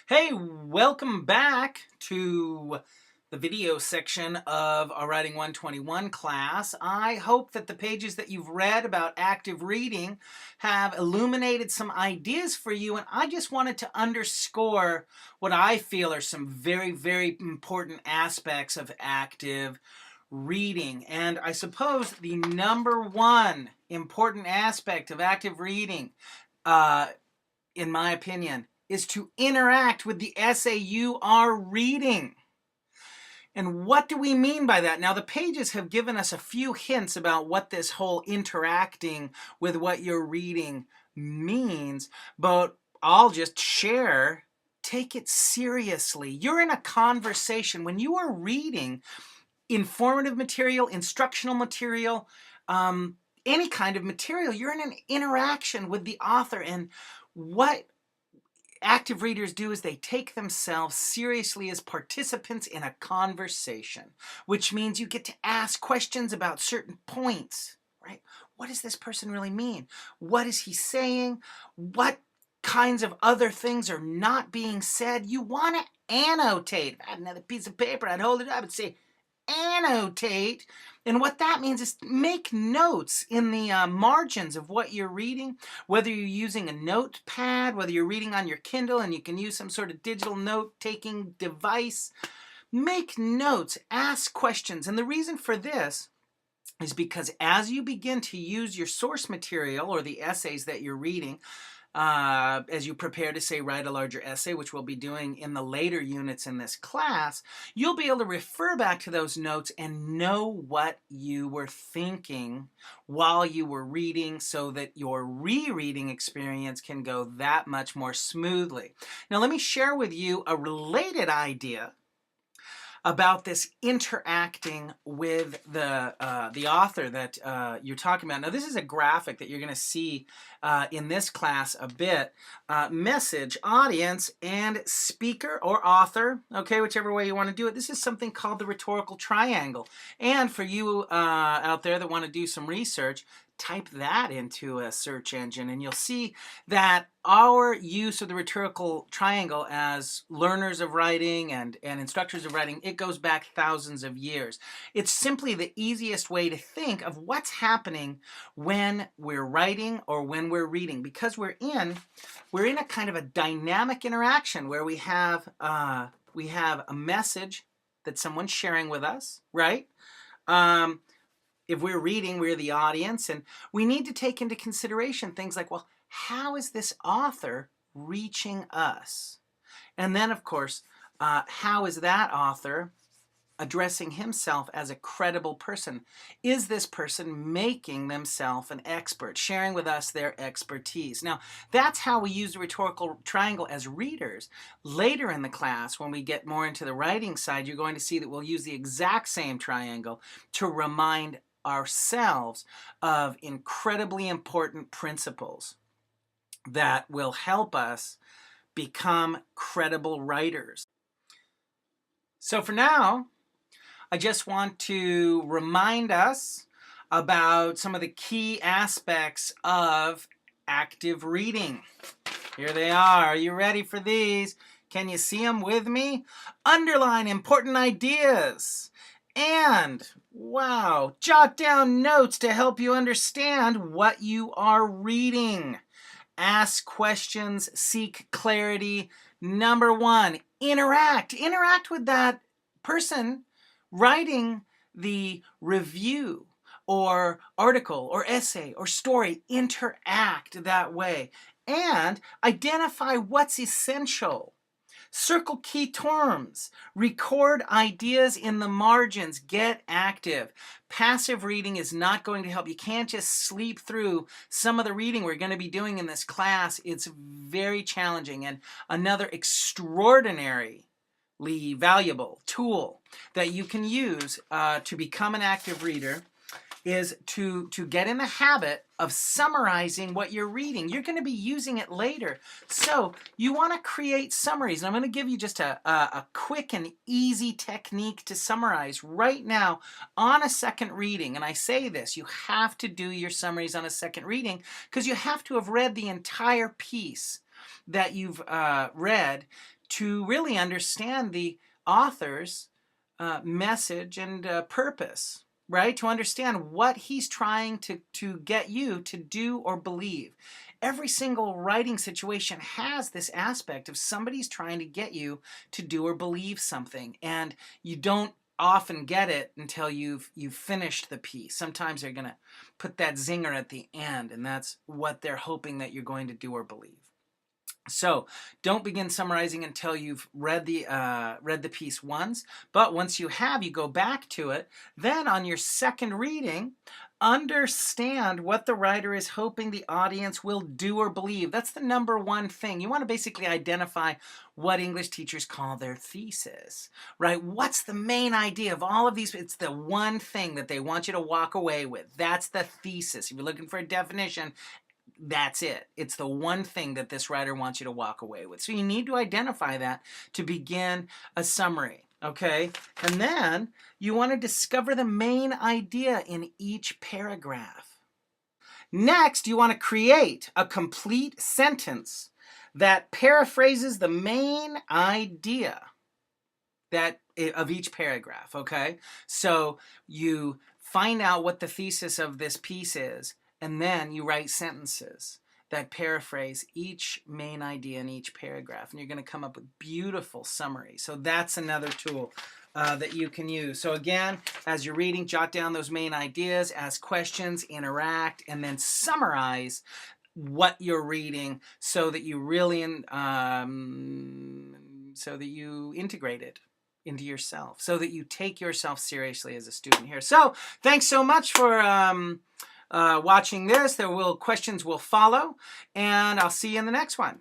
Hey, welcome back to the video section of our Writing 121 class. I hope that the pages that you've read about active reading have illuminated some ideas for you, and I just wanted to underscore what I feel are some very, very important aspects of active reading. And I suppose the number one important aspect of active reading, in my opinion, is to interact with the essay you are reading. And what do we mean by that? Now, the pages have given us a few hints about what this whole interacting with what you're reading means, but I'll just share. Take it seriously. You're in a conversation. When you are reading informative material, instructional material, any kind of material, you're in an interaction with the author. And what active readers do is they take themselves seriously as participants in a conversation, which means you get to ask questions about certain points, right? What does this person really mean? What is he saying? What kinds of other things are not being said? You want to annotate. If I had another piece of paper, I'd hold it up and say, annotate. And what that means is make notes in the margins of what you're reading, whether you're using a notepad, whether you're reading on your Kindle and you can use some sort of digital note-taking device. Make notes, ask questions. And the reason for this is because as you begin to use your source material or the essays that you're reading, as you prepare to, say, write a larger essay, which we'll be doing in the later units in this class, you'll be able to refer back to those notes and know what you were thinking while you were reading so that your rereading experience can go that much more smoothly. Now, let me share with you a related idea about this interacting with the author that you're talking about. Now, this is a graphic that you're going to see in this class a bit. Message, audience, and speaker or author, okay, whichever way you want to do it. This is something called the rhetorical triangle. And for you out there that want to do some research, type that into a search engine and you'll see that our use of the rhetorical triangle as learners of writing and instructors of writing, it goes back thousands of years. It's simply the easiest way to think of what's happening when we're writing or when we're reading, because we're in a kind of a dynamic interaction where we have a message that someone's sharing with us, right? If we're reading, we're the audience, and we need to take into consideration things like, well, how is this author reaching us? And then, of course, how is that author addressing himself as a credible person? Is this person making themselves an expert, sharing with us their expertise? Now, that's how we use the rhetorical triangle as readers. Later in the class, when we get more into the writing side, you're going to see that we'll use the exact same triangle to remind ourselves of incredibly important principles that will help us become credible writers. So for now, I just want to remind us about some of the key aspects of active reading. Here they are. Are you ready for these? Can you see them with me? Underline important ideas. And, wow, jot down notes to help you understand what you are reading. Ask questions, seek clarity. Number one, interact. Interact with that person writing the review or article or essay or story. Interact that way. And identify what's essential. Circle key terms. Record ideas in the margins. Get active. Passive reading is not going to help. You can't just sleep through some of the reading we're going to be doing in this class. It's very challenging. And another extraordinarily valuable tool that you can use to become an active reader is to get in the habit of summarizing what you're reading. You're going to be using it later. So you want to create summaries. And I'm going to give you just a quick and easy technique to summarize right now on a second reading. And I say this, you have to do your summaries on a second reading because you have to have read the entire piece that you've read to really understand the author's message and purpose, right? To understand what he's trying to get you to do or believe. Every single writing situation has this aspect of somebody's trying to get you to do or believe something, and you don't often get it until you've finished the piece. Sometimes they're going to put that zinger at the end, and that's what they're hoping that you're going to do or believe. So don't begin summarizing until you've read the piece once, but once you have, you go back to it. Then on your second reading, understand what the writer is hoping the audience will do or believe. That's the number one thing. You want to basically identify what English teachers call their thesis, right? What's the main idea of all of these? It's the one thing that they want you to walk away with. That's the thesis. If you're looking for a definition, that's it. It's the one thing that this writer wants you to walk away with. So you need to identify that to begin a summary, okay? And then you want to discover the main idea in each paragraph. Next, you want to create a complete sentence that paraphrases the main idea of each paragraph, okay? So you find out what the thesis of this piece is, and then you write sentences that paraphrase each main idea in each paragraph. And you're going to come up with beautiful summaries. So that's another tool that you can use. So again, as you're reading, jot down those main ideas, ask questions, interact, and then summarize what you're reading so that you really so that you integrate it into yourself, so that you take yourself seriously as a student here. So thanks so much for watching this. Questions will follow, and I'll see you in the next one.